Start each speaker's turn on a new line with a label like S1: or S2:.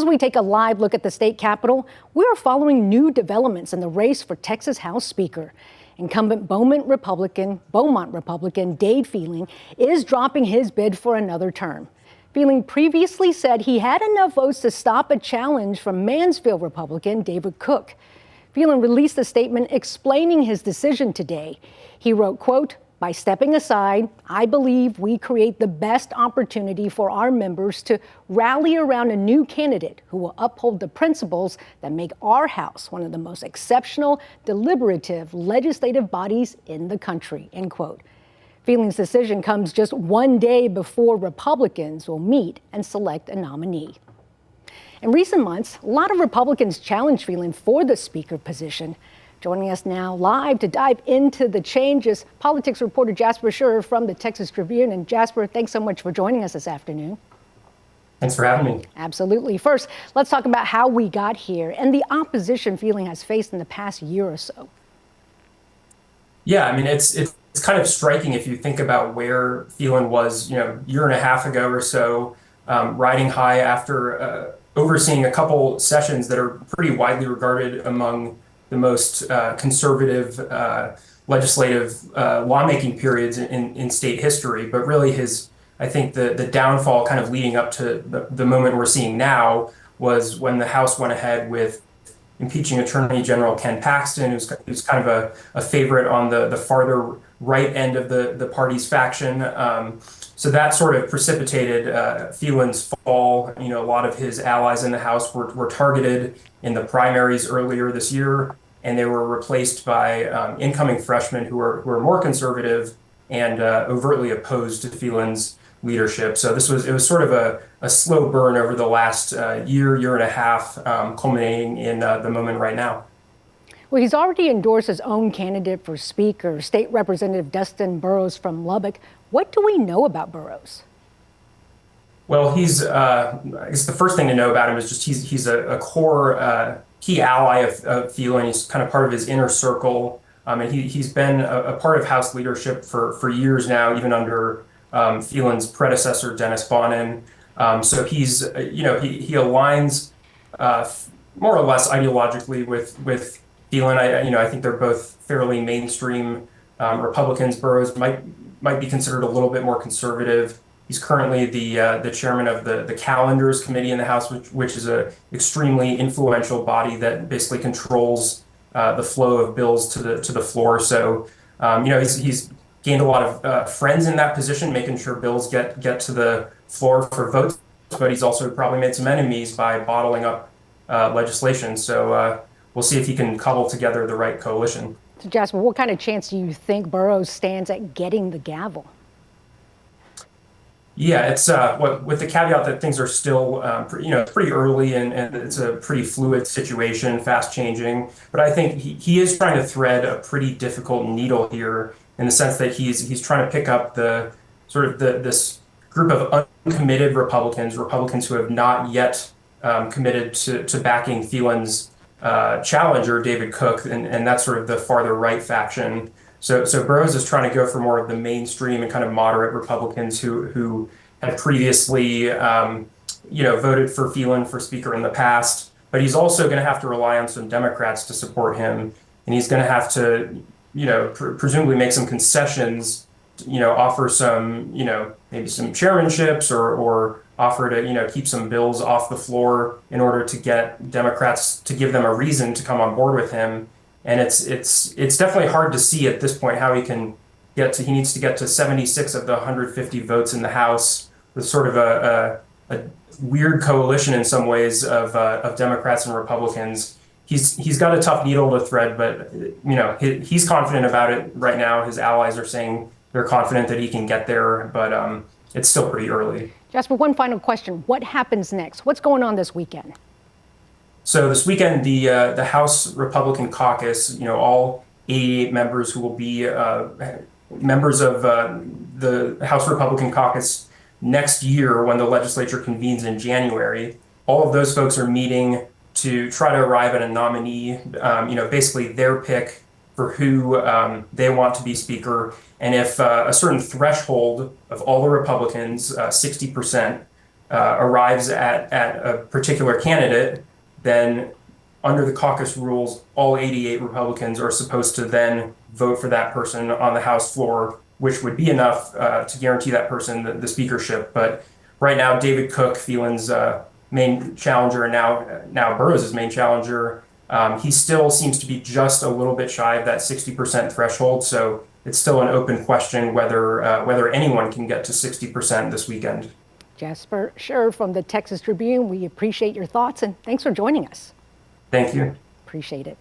S1: As we take a live look at the state capitol, we are following new developments in the race for Texas House Speaker. Incumbent Beaumont Republican Dade Phelan is dropping his bid for another term. Phelan previously said he had enough votes to stop a challenge from Mansfield Republican David Cook. Phelan released a statement explaining his decision today. He wrote, quote, "By stepping aside, I believe we create the best opportunity for our members to rally around a new candidate who will uphold the principles that make our House one of the most exceptional, deliberative legislative bodies in the country," end quote. Phelan's decision comes just one day before Republicans will meet and select a nominee. In recent months, a lot of Republicans challenged Phelan for the Speaker position. Joining us now live to dive into the changes, politics reporter Jasper Schurer from the Texas Tribune. And Jasper, thanks so much for joining us this afternoon.
S2: Thanks for having me.
S1: Absolutely. First, let's talk about how we got here and the opposition Phelan has faced in the past year or so.
S2: Yeah, I mean, it's kind of striking if you think about where Phelan was, a year and a half ago or so, riding high after overseeing a couple sessions that are pretty widely regarded among the most conservative legislative lawmaking periods in state history. But really I think the downfall kind of leading up to the moment we're seeing now was when the House went ahead with impeaching Attorney General Ken Paxton, who's kind of a favorite on the farther right end of the party's faction. So that sort of precipitated Phelan's fall. A lot of his allies in the House were targeted in the primaries earlier this year, and they were replaced by incoming freshmen who are more conservative and overtly opposed to Phelan's leadership. So it was sort of a slow burn over the last year and a half, culminating in the moment right now.
S1: Well, he's already endorsed his own candidate for Speaker, State Representative Dustin Burrows from Lubbock. What do we know about Burrows?
S2: Well, I guess the first thing to know about him is just he's a core key ally of Phelan. He's kind of part of his inner circle. And he's been a part of House leadership for years now, even under Phelan's predecessor, Dennis Bonnen. So he aligns more or less ideologically with Phelan. I think they're both fairly mainstream Republicans. Burrows might be considered a little bit more conservative. He's currently the chairman of the Calendars Committee in the House, which is an extremely influential body that basically controls the flow of bills to the floor. So he's gained a lot of friends in that position, making sure bills get to the floor for votes. But he's also probably made some enemies by bottling up legislation. So we'll see if he can cobble together the right coalition.
S1: So Jasper, what kind of chance do you think Burrows stands at getting the gavel?
S2: Yeah, it's with the caveat that things are still, pretty early and it's a pretty fluid situation, fast changing. But I think he is trying to thread a pretty difficult needle here in the sense that he's trying to pick up this group of uncommitted Republicans who have not yet committed to backing Phelan's challenger, David Cook, and that's sort of the farther right faction. So Burrows is trying to go for more of the mainstream and kind of moderate Republicans who had previously, voted for Phelan for Speaker in the past. But he's also going to have to rely on some Democrats to support him, and he's going to have to, presumably make some concessions, offer some, maybe some chairmanships or offer to, keep some bills off the floor in order to get Democrats to give them a reason to come on board with him. And it's definitely hard to see at this point how he needs to get to 76 of the 150 votes in the House with sort of a weird coalition in some ways of Democrats and Republicans. He's got a tough needle to thread, but he's confident about it right now. His allies are saying they're confident that he can get there, but it's still pretty early.
S1: Jasper, one final question. What happens next? What's going on this weekend?
S2: So this weekend, the House Republican Caucus, all 88 members who will be members of the House Republican Caucus next year when the legislature convenes in January, all of those folks are meeting to try to arrive at a nominee, basically their pick for who they want to be Speaker. And if a certain threshold of all the Republicans, 60%, arrives at a particular candidate, then under the caucus rules, all 88 Republicans are supposed to then vote for that person on the House floor, which would be enough to guarantee that person the speakership. But right now, David Cook, Phelan's main challenger, and now Burrows's main challenger, he still seems to be just a little bit shy of that 60% threshold. So it's still an open question whether anyone can get to 60% this weekend.
S1: Jasper Scher from the Texas Tribune, we appreciate your thoughts and thanks for joining us.
S2: Thank you.
S1: Appreciate it.